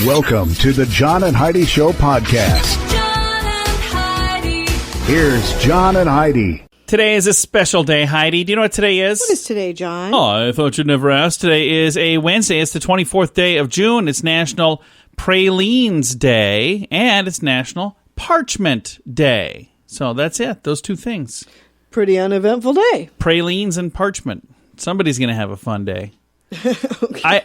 Welcome to the John and Heidi Show podcast. John and Heidi. Here's John and Heidi. Today is a special day, Heidi. Do you know what today is? What is today, John? Oh, I thought you'd never ask. Today is a Wednesday. It's the 24th day of June. It's National Pralines Day, and it's National Parchment Day. So that's it. Those two things. Pretty uneventful day. Pralines and parchment. Somebody's going to have a fun day. Okay.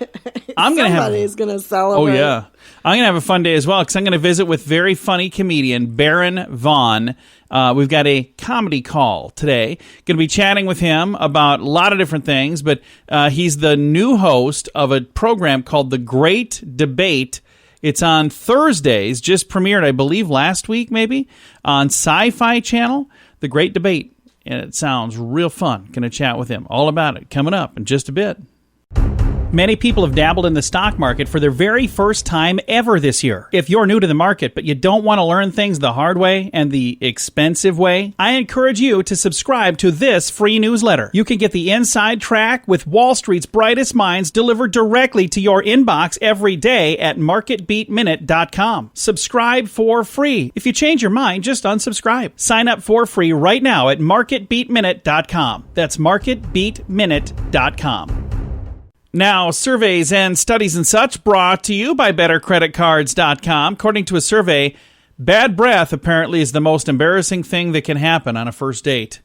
I'm going to have. Somebody's going to celebrate. Oh, yeah. I'm going to have a fun day as well because I'm going to visit with very funny comedian Baron Vaughn. We've got a comedy call today. Going to be chatting with him about a lot of different things, but he's the new host of a program called The Great Debate. It's on Thursdays, just premiered, I believe, last week maybe, on Sci-Fi Channel, The Great Debate. And it sounds real fun. Going to chat with him all about it coming up in just a bit. Many people have dabbled in the stock market for their very first time ever this year. If you're new to the market, but you don't want to learn things the hard way and the expensive way, I encourage you to subscribe to this free newsletter. You can get the inside track with Wall Street's brightest minds delivered directly to your inbox every day at marketbeatminute.com. Subscribe for free. If you change your mind, just unsubscribe. Sign up for free right now at marketbeatminute.com. That's marketbeatminute.com. Now, surveys and studies and such brought to you by BetterCreditCards.com. According to a survey, bad breath apparently is the most embarrassing thing that can happen on a first date.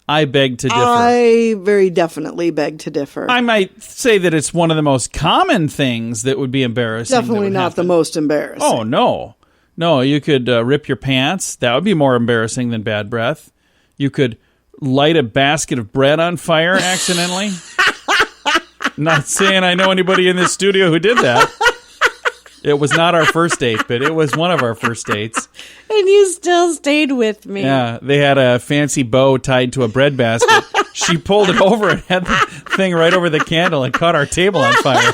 I beg to differ. I very definitely beg to differ. I might say that it's one of the most common things that would be embarrassing. Definitely not the most embarrassing. Oh, no. No, you could rip your pants. That would be more embarrassing than bad breath. You could light a basket of bread on fire accidentally. Not saying I know anybody in this studio who did that. It was not our first date, but it was one of our first dates. And you still stayed with me. Yeah, they had a fancy bow tied to a bread basket. She pulled it over and had the thing right over the candle and caught our table on fire.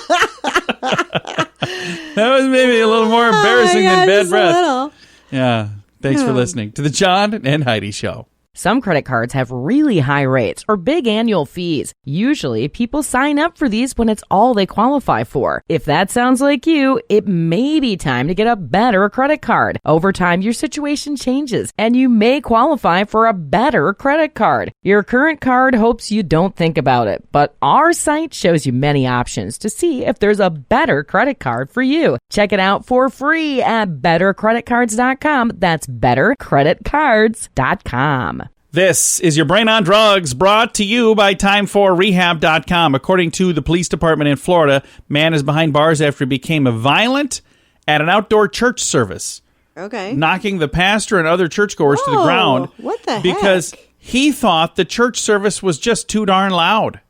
That was maybe a little more embarrassing than bad breath. Yeah, thanks for listening to the John and Heidi Show. Some credit cards have really high rates or big annual fees. Usually, people sign up for these when it's all they qualify for. If that sounds like you, it may be time to get a better credit card. Over time, your situation changes, and you may qualify for a better credit card. Your current card hopes you don't think about it, but our site shows you many options to see if there's a better credit card for you. Check it out for free at bettercreditcards.com. That's bettercreditcards.com. This is your Brain on Drugs, brought to you by Time4Rehab.com. According to the police department in Florida, man is behind bars after he became violent at an outdoor church service. Okay. Knocking the pastor and other churchgoers to the ground. What the heck? Because he thought the church service was just too darn loud.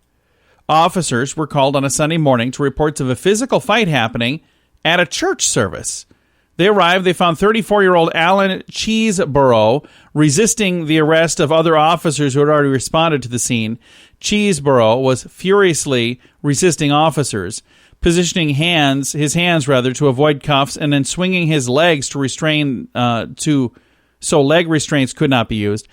Officers were called on a Sunday morning to reports of a physical fight happening at a church service. They arrived, they found 34-year-old Alan Cheeseborough resisting the arrest of other officers who had already responded to the scene. Cheeseborough was furiously resisting officers, positioning his hands to avoid cuffs, and then swinging his legs to so leg restraints could not be used.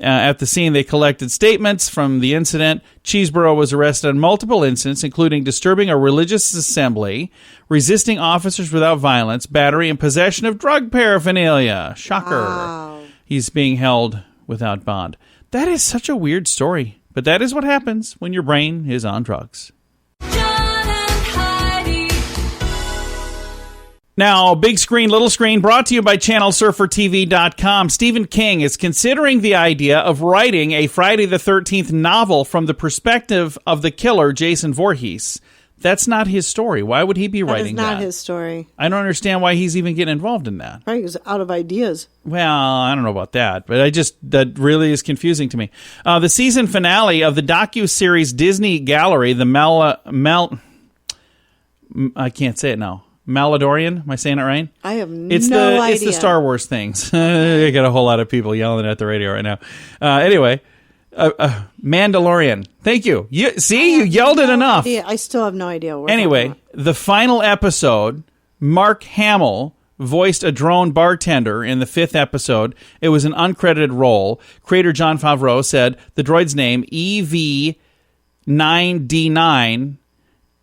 At the scene, they collected statements from the incident. Cheeseborough was arrested on multiple incidents, including disturbing a religious assembly, resisting officers without violence, battery, and possession of drug paraphernalia. Shocker. Wow. He's being held without bond. That is such a weird story, but that is what happens when your brain is on drugs. Now, big screen, little screen, brought to you by ChannelSurferTV.com. Stephen King is considering the idea of writing a Friday the 13th novel from the perspective of the killer, Jason Voorhees. That's not his story. Why would he be writing that? That is not his story. I don't understand why he's even getting involved in that. Right, he was out of ideas. Well, I don't know about that, but that really is confusing to me. The season finale of the docuseries Disney Gallery, the I can't say it now. Maladorian? Am I saying it right? I have no idea. idea. It's the Star Wars things. I got a whole lot of people yelling at the radio right now. Anyway, Mandalorian. Thank you. You yelled it enough. I still have no idea. Anyway, the final episode, Mark Hamill voiced a drone bartender in the 5th episode. It was an uncredited role. Creator Jon Favreau said the droid's name, EV9D9,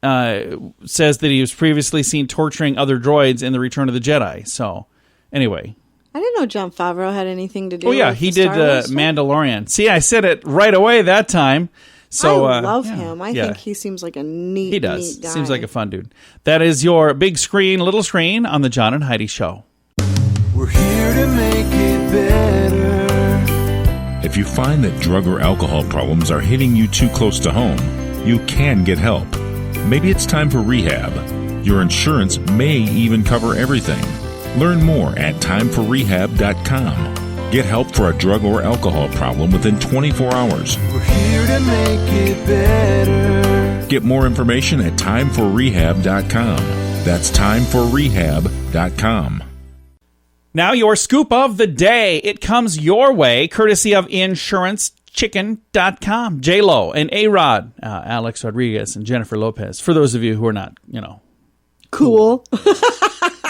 says that he was previously seen torturing other droids in The Return of the Jedi. So, anyway. I didn't know Jon Favreau had anything to do. Oh yeah, with he the did Star Wars stuff. Mandalorian. See, I said it right away that time. So I love yeah, him. I yeah. think he seems like a neat. He does. Neat guy. Seems like a fun dude. That is your big screen, little screen on the John and Heidi Show. We're here to make it better. If you find that drug or alcohol problems are hitting you too close to home, you can get help. Maybe it's time for rehab. Your insurance may even cover everything. Learn more at timeforrehab.com. Get help for a drug or alcohol problem within 24 hours. We're here to make it better. Get more information at timeforrehab.com. That's timeforrehab.com. Now your scoop of the day. It comes your way, courtesy of InsuranceChicken.com. J-Lo and A-Rod, Alex Rodriguez and Jennifer Lopez. For those of you who are not, cool.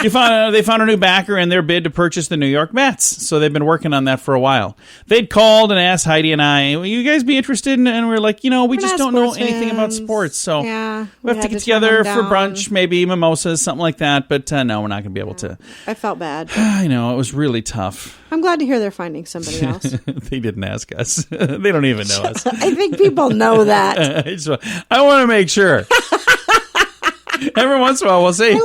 they found a new backer in their bid to purchase the New York Mets. So they've been working on that for a while. They'd called and asked Heidi and I, will you guys be interested? And we're like, we just don't know anything about sports. So yeah, we have to get together for brunch, maybe mimosas, something like that. But no, we're not going to be able to. I felt bad. I know, it was really tough. I'm glad to hear they're finding somebody else. They didn't ask us. They don't even know us. I think people know that. I want to make sure. Every once in a while, we'll say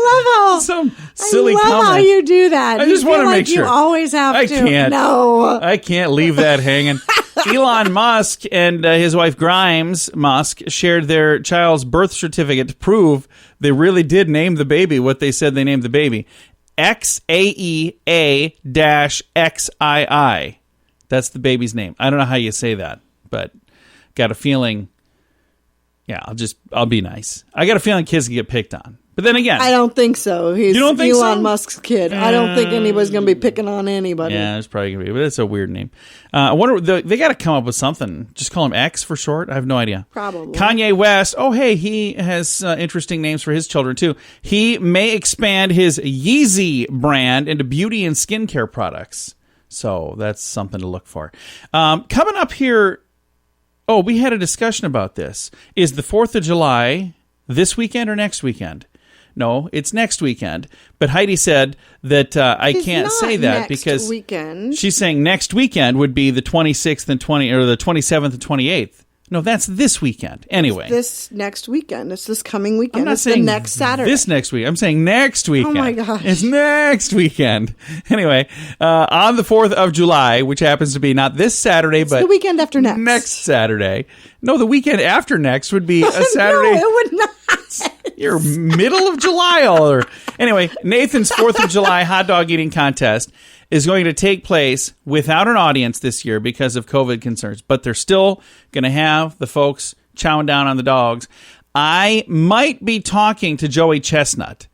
some silly I love comment. how you do that. I just want to make sure. You always have I to. can't. No. I can't leave that hanging. Elon Musk and his wife Grimes Musk shared their child's birth certificate to prove they really did name the baby what they said they named the baby. XAEA-XII. That's the baby's name. I don't know how you say that, but got a feeling... Yeah, I'll be nice. I got a feeling kids can get picked on. But then again... I don't think so. He's you don't think Elon so? Musk's kid. I don't think anybody's going to be picking on anybody. Yeah, it's probably going to be. But it's a weird name. I wonder... They got to come up with something. Just call him X for short? I have no idea. Probably. Kanye West. Oh, hey, he has interesting names for his children, too. He may expand his Yeezy brand into beauty and skincare products. So that's something to look for. Coming up here... Oh, we had a discussion about this. Is the 4th of July this weekend or next weekend? No, it's next weekend. But Heidi said that I can't say that because weekend. She's saying next weekend would be the 26th and 27th and 28th. No, that's this weekend. Anyway. This next weekend. It's this coming weekend. I'm not it's saying the next Saturday. This next week. I'm saying next weekend. Oh my gosh. It's next weekend. Anyway, on the 4th of July, which happens to be not this Saturday, but the weekend after next. Next Saturday. No, the weekend after next would be a Saturday. No, it would not. You're middle of July all over. Anyway, Nathan's 4th of July hot dog eating contest is going to take place without an audience this year because of COVID concerns. But they're still going to have the folks chowing down on the dogs. I might be talking to Joey Chestnut.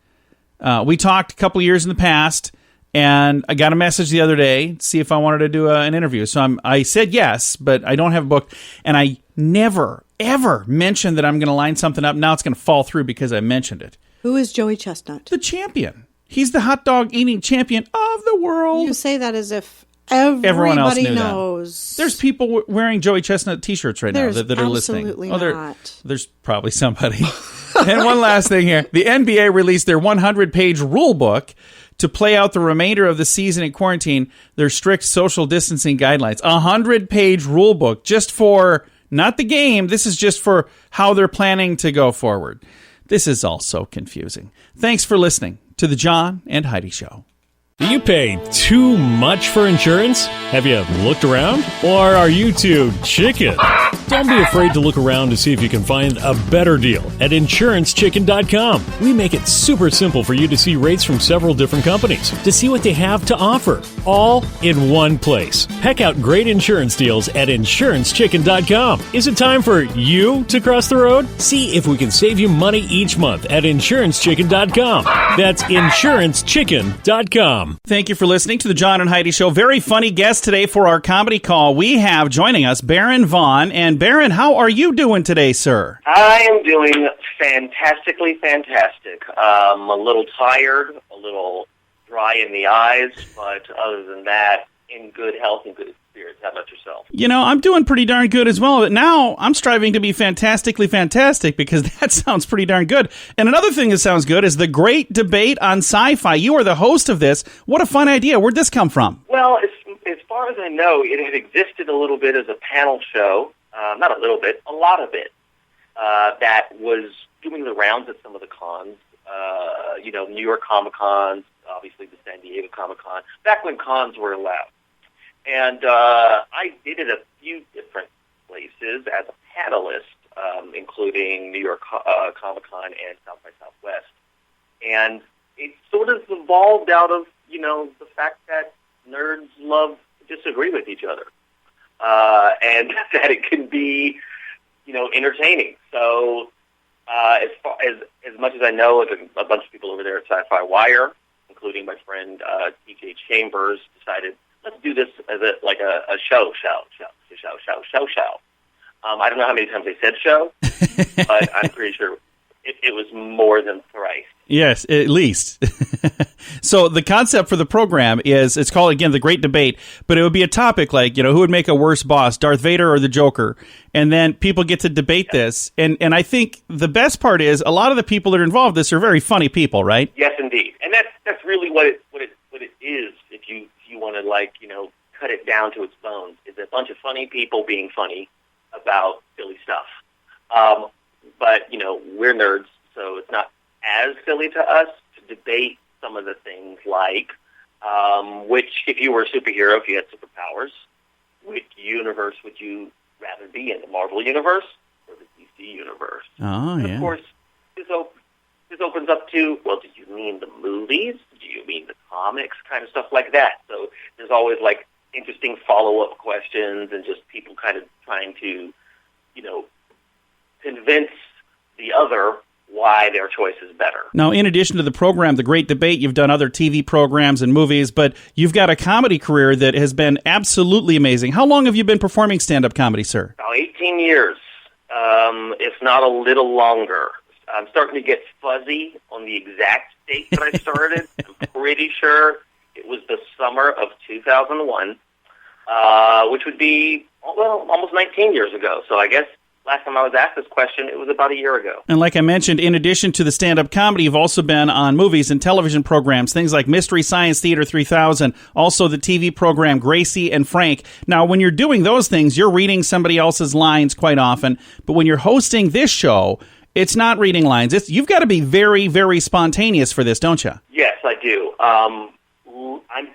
We talked a couple years in the past, and I got a message the other day to see if I wanted to do an interview. So I said yes, but I don't have a book. And I never, ever mentioned that I'm going to line something up. Now it's going to fall through because I mentioned it. Who is Joey Chestnut? The champion. He's the hot dog eating champion of the world. You say that as if everyone else everybody knew knows. that. There's people wearing Joey Chestnut T-shirts right now that are listening. Absolutely not. There's probably somebody. And one last thing here. The NBA released their 100-page rule book to play out the remainder of the season in quarantine, their strict social distancing guidelines. 100-page rule book just for, not the game, this is just for how they're planning to go forward. This is all so confusing. Thanks for listening to the John and Heidi Show. Do you pay too much for insurance? Have you looked around? Or are you too chicken? Don't be afraid to look around to see if you can find a better deal at InsuranceChicken.com. We make it super simple for you to see rates from several different companies, to see what they have to offer, all in one place. Peck out great insurance deals at InsuranceChicken.com. Is it time for you to cross the road? See if we can save you money each month at InsuranceChicken.com. That's InsuranceChicken.com. Thank you for listening to the John and Heidi Show. Very funny guest today for our comedy call. We have joining us Baron Vaughn. And Baron, how are you doing today, sir? I am doing fantastically fantastic. A little tired, a little dry in the eyes, but other than that, in good health and good spirits. How about yourself? I'm doing pretty darn good as well, but now I'm striving to be fantastically fantastic because that sounds pretty darn good. And another thing that sounds good is the Great Debate on Sci-Fi. You are the host of this. What a fun idea. Where'd this come from? Well, as far as I know, it had existed a little bit as a panel show, not a little bit, a lot of it, that was doing the rounds at some of the cons, New York Comic-Cons, obviously the San Diego Comic-Con, back when cons were allowed. And I did it a few different places as a panelist, including New York Comic-Con and South by Southwest. And it sort of evolved out of, the fact that nerds love to disagree with each other. And that it can be, entertaining. So as much as I know, like a bunch of people over there at Sci-Fi Wire, including my friend TJ Chambers, decided, let's do this as a show. I don't know how many times they said show, but I'm pretty sure it was more than thrice. Yes, at least. So the concept for the program is, it's called, again, The Great Debate, but it would be a topic like, who would make a worse boss, Darth Vader or the Joker? And then people get to debate this. And I think the best part is a lot of the people that are involved in this are very funny people, right? Yes, indeed. And that's really what it is, if you want to, cut it down to its bones, is a bunch of funny people being funny about silly stuff. But, we're nerds, so it's not as silly to us to debate some of the things like, which, if you were a superhero, if you had superpowers, which universe would you rather be in, the Marvel Universe or the DC Universe? Oh, and yeah. Of course, this opens up to, well, do you mean the movies? Do you mean the comics? Kind of stuff like that. So there's always, interesting follow-up questions and just people kind of trying to, convince the other why their choice is better. Now, in addition to the program, The Great Debate, you've done other TV programs and movies, but you've got a comedy career that has been absolutely amazing. How long have you been performing stand-up comedy, sir? About 18 years, if not a little longer. I'm starting to get fuzzy on the exact date that I started. I'm pretty sure it was the summer of 2001, which would be, almost 19 years ago. So I guess last time I was asked this question, it was about a year ago. And like I mentioned, in addition to the stand-up comedy, you've also been on movies and television programs, things like Mystery Science Theater 3000, also the TV program Gracie and Frank. Now, when you're doing those things, you're reading somebody else's lines quite often, but when you're hosting this show, it's not reading lines. You've got to be very, very spontaneous for this, don't you? Yes, I do. I'm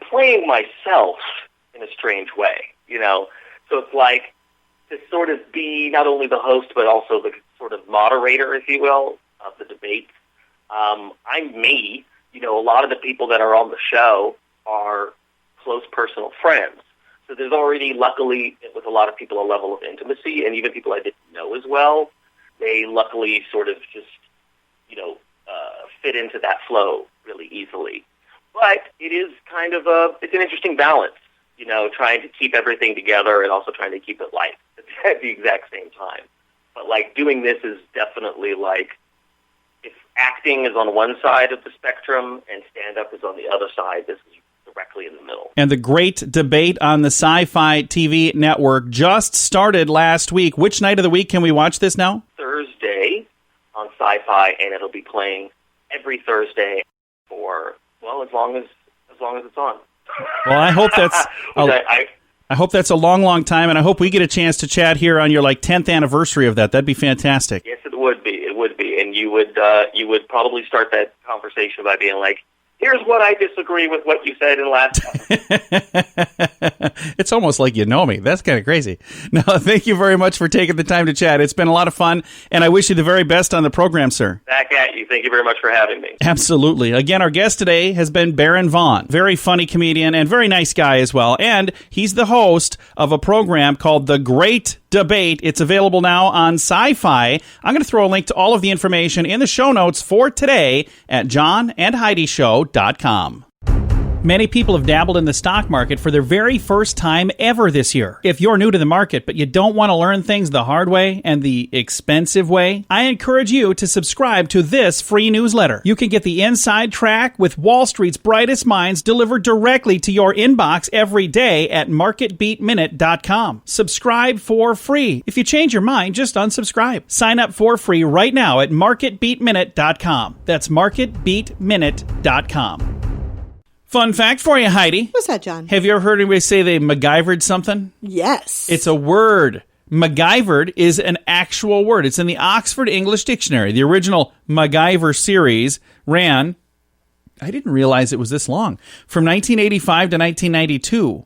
playing myself in a strange way, So it's like to sort of be not only the host, but also the sort of moderator, if you will, of the debate. I'm me. A lot of the people that are on the show are close personal friends. So there's already, luckily, with a lot of people, a level of intimacy, and even people I didn't know as well, they luckily sort of just, fit into that flow really easily. But it is kind of it's an interesting balance, trying to keep everything together and also trying to keep it light at the exact same time. But, doing this is definitely if acting is on one side of the spectrum and stand-up is on the other side, this is directly in the middle. And the Great Debate on the Sci-Fi TV network just started last week. Which night of the week can we watch this now? Thursday on Sci-Fi, and it'll be playing every Thursday for, as long as it's on. Well, I hope that's I hope that's a long, long time, and I hope we get a chance to chat here on your 10th anniversary of that. That'd be fantastic. Yes, it would be. It would be, and you would probably start that conversation by being like, here's what I disagree with what you said in last time. It's almost like you know me. That's kind of crazy. No, thank you very much for taking the time to chat. It's been a lot of fun, and I wish you the very best on the program, sir. Back at you. Thank you very much for having me. Absolutely. Again, our guest today has been Baron Vaughn. Very funny comedian and very nice guy as well. And he's the host of a program called The Great Debate. It's available now on Sci-Fi. I'm going to throw a link to all of the information in the show notes for today at johnandheidishow.com. Many people have dabbled in the stock market for their very first time ever this year. If you're new to the market, but you don't want to learn things the hard way and the expensive way, I encourage you to subscribe to this free newsletter. You can get the inside track with Wall Street's brightest minds delivered directly to your inbox every day at marketbeatminute.com. Subscribe for free. If you change your mind, just unsubscribe. Sign up for free right now at marketbeatminute.com. That's marketbeatminute.com. Fun fact for you, Heidi. What's that, John? Have you ever heard anybody say they Macgyvered something? Yes. It's a word. Macgyvered is an actual word. It's in the Oxford English Dictionary. The original MacGyver series ran, I didn't realize it was this long, from 1985 to 1992.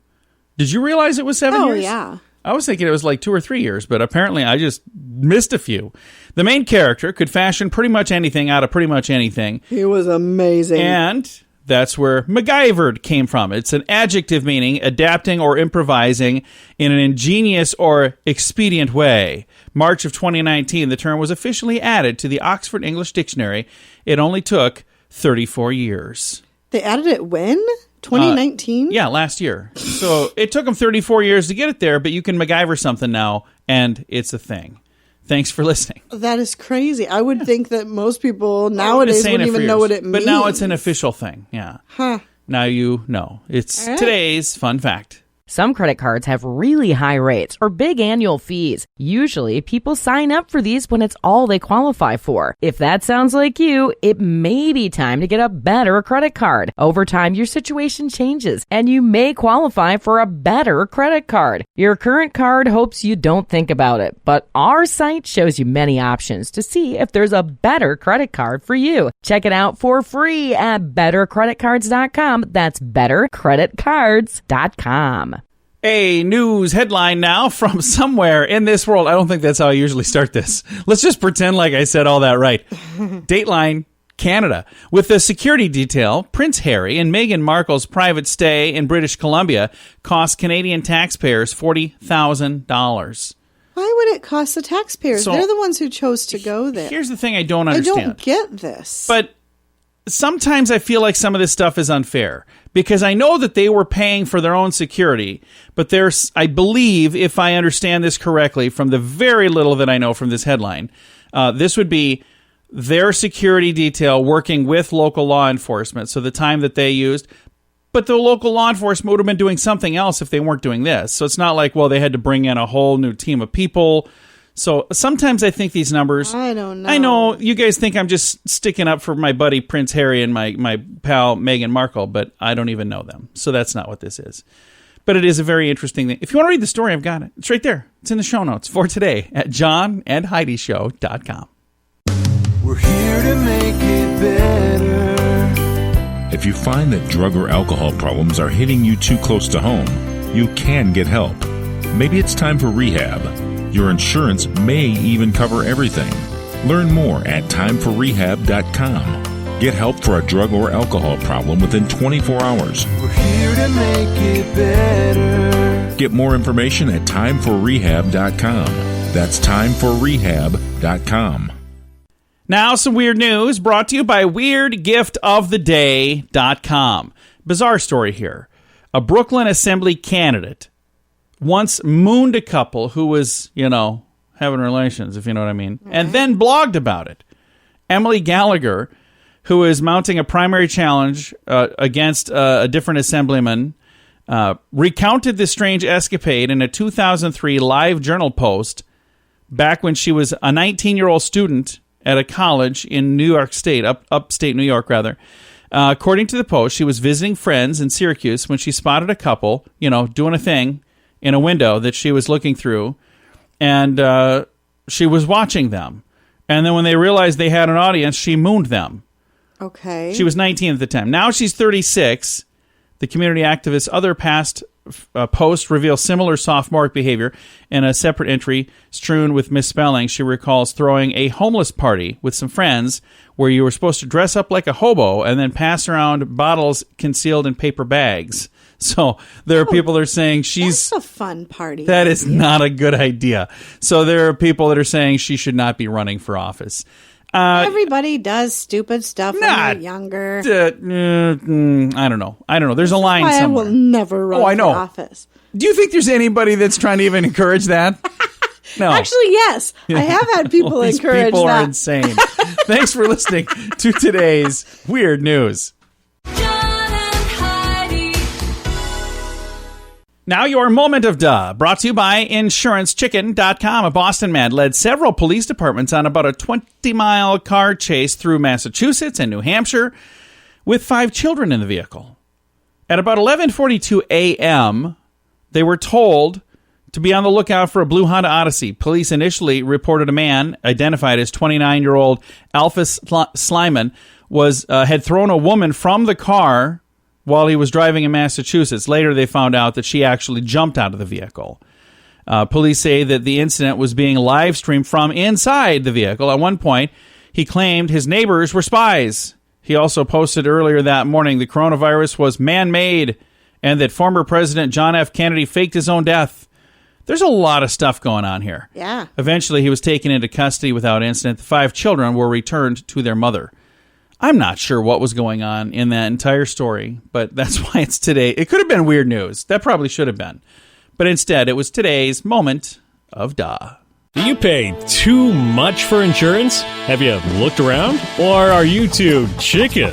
Did you realize it was 7 years? Oh, yeah. I was thinking it was like 2 or 3 years, but apparently I just missed a few. The main character could fashion pretty much anything out of pretty much anything. He was amazing. And that's where Macgyvered came from. It's an adjective meaning adapting or improvising in an ingenious or expedient way. March of 2019, the term was officially added to the Oxford English Dictionary. It only took 34 years. They added it when? 2019? Yeah, last year. So it took them 34 years to get it there, but you can MacGyver something now, and it's a thing. Thanks for listening. That is crazy. I would think that most people nowadays wouldn't even know what it means. But now it's an official thing. Yeah. Huh. Now you know. It's All right. today's fun fact. Some credit cards have really high rates or big annual fees. Usually, people sign up for these when it's all they qualify for. If that sounds like you, it may be time to get a better credit card. Over time, your situation changes, and you may qualify for a better credit card. Your current card hopes you don't think about it, but our site shows you many options to see if there's a better credit card for you. Check it out for free at bettercreditcards.com. That's bettercreditcards.com. A news headline now from somewhere in this world. I don't think that's how I usually start this. Let's just pretend like I said all that right. Dateline, Canada. With the security detail, Prince Harry and Meghan Markle's private stay in British Columbia cost Canadian taxpayers $40,000. Why would it cost the taxpayers? So, They're the ones who chose to go there. Here's the thing I don't understand. I don't get this. But sometimes I feel like some of this stuff is unfair because I know that they were paying for their own security, but there's, I believe, if I understand this correctly, from the very little that I know from this headline, this would be their security detail working with local law enforcement. So the time that they used, but the local law enforcement would have been doing something else if they weren't doing this. So it's not like, well, they had to bring in a whole new team of people. So sometimes I think these numbers... I don't know. I know you guys think I'm just sticking up for my buddy Prince Harry and my pal Meghan Markle, but I don't even know them. So that's not what this is. But it is a very interesting thing. If you want to read the story, I've got it. It's right there. It's in the show notes for today at johnandheidishow.com. We're here to make it better. If you find that drug or alcohol problems are hitting you too close to home, you can get help. Maybe it's time for rehab. Your insurance may even cover everything. Learn more at timeforrehab.com. Get help for a drug or alcohol problem within 24 hours. We're here to make it better. Get more information at timeforrehab.com. That's timeforrehab.com. Now, some weird news brought to you by WeirdGiftOfTheDay.com. Bizarre story here. A Brooklyn Assembly candidate once mooned a couple who was, having relations, if you know what I mean, and then blogged about it. Emily Gallagher, who is mounting a primary challenge against a different assemblyman, recounted this strange escapade in a 2003 live journal post back when she was a 19-year-old student at a college in New York State, upstate New York, rather. According to the post, she was visiting friends in Syracuse when she spotted a couple, doing a thing in a window that she was looking through, and she was watching them. And then when they realized they had an audience, she mooned them. Okay. She was 19 at the time. Now she's 36. The community activist's other past posts reveal similar sophomoric behavior. In a separate entry strewn with misspelling, she recalls throwing a homeless party with some friends where you were supposed to dress up like a hobo and then pass around bottles concealed in paper bags. So there are people that are saying That's a fun party. that is not a good idea. So there are people that are saying she should not be running for office. Everybody does stupid stuff when they're younger. I don't know. There's a line Why somewhere. I will never run for know. office. Do you think there's anybody that's trying to even encourage that? No. Actually, yes. I have had people These encourage people that. are insane. Thanks for listening to today's Weird News. John and Heidi. Now your moment of duh, brought to you by InsuranceChicken.com. A Boston man led several police departments on about a 20-mile car chase through Massachusetts and New Hampshire with 5 children in the vehicle. At about 11:42 a.m., they were told to be on the lookout for a blue Honda Odyssey. Police initially reported a man, identified as 29-year-old Alphys Slyman, had thrown a woman from the car while he was driving in Massachusetts. Later, they found out that she actually jumped out of the vehicle. Police say that the incident was being live-streamed from inside the vehicle. At one point, he claimed his neighbors were spies. He also posted earlier that morning the coronavirus was man-made and that former President John F. Kennedy faked his own death. There's a lot of stuff going on here. Yeah. Eventually, he was taken into custody without incident. The 5 children were returned to their mother. I'm not sure what was going on in that entire story, but that's why it's today. It could have been weird news. That probably should have been. But instead, it was today's moment of duh. Do you pay too much for insurance? Have you looked around? Or are you too chicken?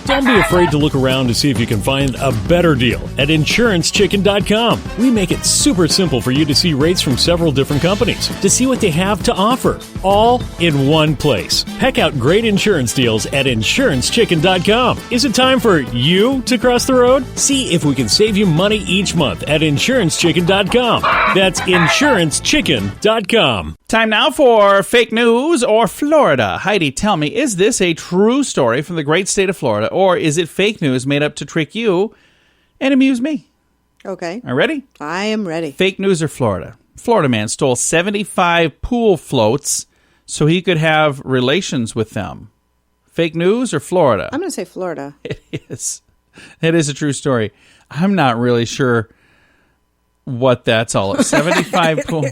Don't be afraid to look around to see if you can find a better deal at InsuranceChicken.com. We make it super simple for you to see rates from several different companies, to see what they have to offer, all in one place. Peck out great insurance deals at InsuranceChicken.com. Is it time for you to cross the road? See if we can save you money each month at InsuranceChicken.com. That's InsuranceChicken.com. Time now for fake news or Florida. Heidi, tell me, is this a true story from the great state of Florida, or is it fake news made up to trick you and amuse me? Okay. Are you ready? I am ready. Fake news or Florida. Florida man stole 75 pool floats so he could have relations with them. Fake news or Florida? I'm going to say Florida. It is. It is a true story. I'm not really sure what that's all about. 75 pool...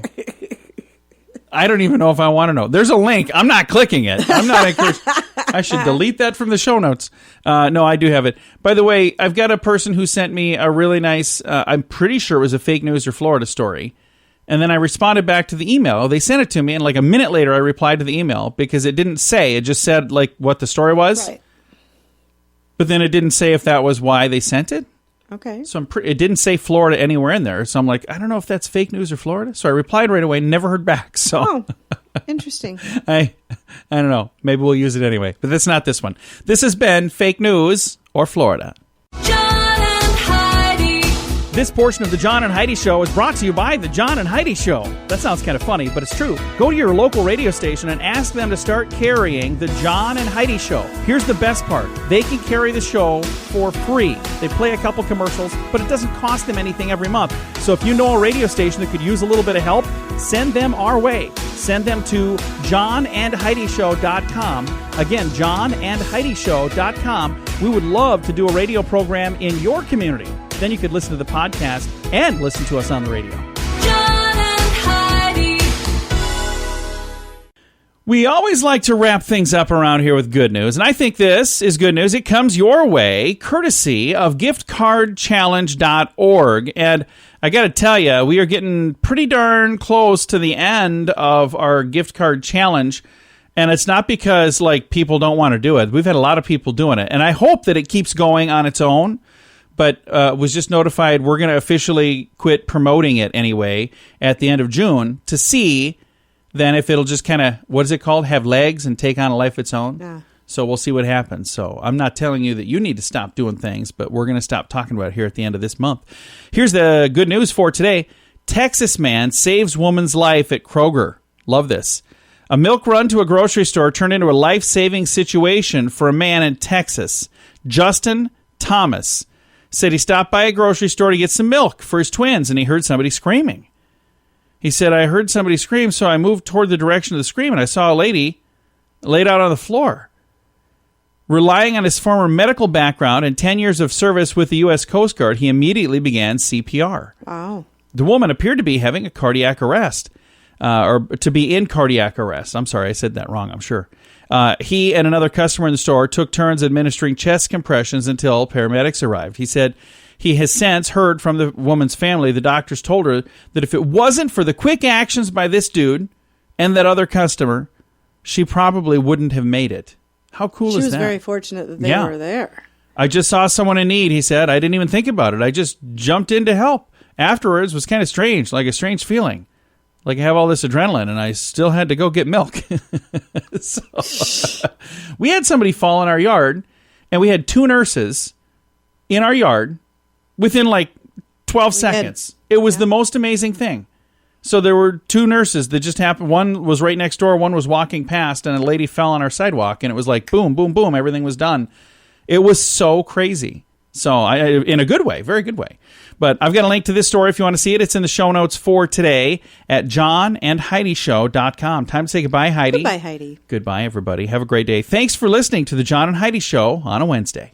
I don't even know if I want to know. There's a link. I'm not clicking it. I'm not encouraged. I should delete that from the show notes. No, I do have it. By the way, I've got a person who sent me a really nice, I'm pretty sure it was a fake news or Florida story. And then I responded back to the email. They sent it to me, and like a minute later, I replied to the email because it didn't say. It just said like what the story was. Right. But then it didn't say if that was why they sent it. Okay. So it didn't say Florida anywhere in there. So I'm like, I don't know if that's fake news or Florida. So I replied right away, never heard back. So interesting. I don't know. Maybe we'll use it anyway. But that's not this one. This has been fake news or Florida. John and Heidi. This portion of the John and Heidi Show is brought to you by the John and Heidi Show. That sounds kind of funny, but it's true. Go to your local radio station and ask them to start carrying the John and Heidi Show. Here's the best part. They can carry the show for free. They play a couple commercials, but it doesn't cost them anything every month. So if you know a radio station that could use a little bit of help, send them our way. Send them to johnandheidishow.com. Again, johnandheidishow.com. We would love to do a radio program in your community. Then you could listen to the podcast and listen to us on the radio. John and Heidi. We always like to wrap things up around here with good news, and I think this is good news. It comes your way courtesy of giftcardchallenge.org. And I got to tell you, we are getting pretty darn close to the end of our gift card challenge. And it's not because like people don't want to do it. We've had a lot of people doing it, and I hope that it keeps going on its own. But was just notified we're going to officially quit promoting it anyway at the end of June to see then if it'll just kind of, what is it called, have legs and take on a life of its own. Yeah. So we'll see what happens. So I'm not telling you that you need to stop doing things, but we're going to stop talking about it here at the end of this month. Here's the good news for today. Texas man saves woman's life at Kroger. Love this. A milk run to a grocery store turned into a life-saving situation for a man in Texas. Justin Thomas said he stopped by a grocery store to get some milk for his twins, and he heard somebody screaming. He said, I heard somebody scream, so I moved toward the direction of the scream, and I saw a lady laid out on the floor. Relying on his former medical background and 10 years of service with the U.S. Coast Guard, he immediately began CPR. Wow. The woman appeared to be having a cardiac arrest, or to be in cardiac arrest. I'm sorry, I said that wrong, I'm sure. He and another customer in the store took turns administering chest compressions until paramedics arrived. He said he has since heard from the woman's family. The doctors told her that if it wasn't for the quick actions by this dude and that other customer, she probably wouldn't have made it. How cool is that? She was very fortunate that they were there. I just saw someone in need, he said. I didn't even think about it. I just jumped in to help. Afterwards was kind of strange, like a strange feeling. Like I have all this adrenaline and I still had to go get milk. So, we had somebody fall in our yard and we had 2 nurses in our yard within like 12 seconds. It was the most amazing thing. So there were 2 nurses that just happened. One was right next door. One was walking past and a lady fell on our sidewalk and it was like boom, boom, boom. Everything was done. It was so crazy. So in a good way, very good way. But I've got a link to this story if you want to see it. It's in the show notes for today at johnandheidishow.com. Time to say goodbye, Heidi. Goodbye, Heidi. Goodbye, everybody. Have a great day. Thanks for listening to the John and Heidi Show on a Wednesday.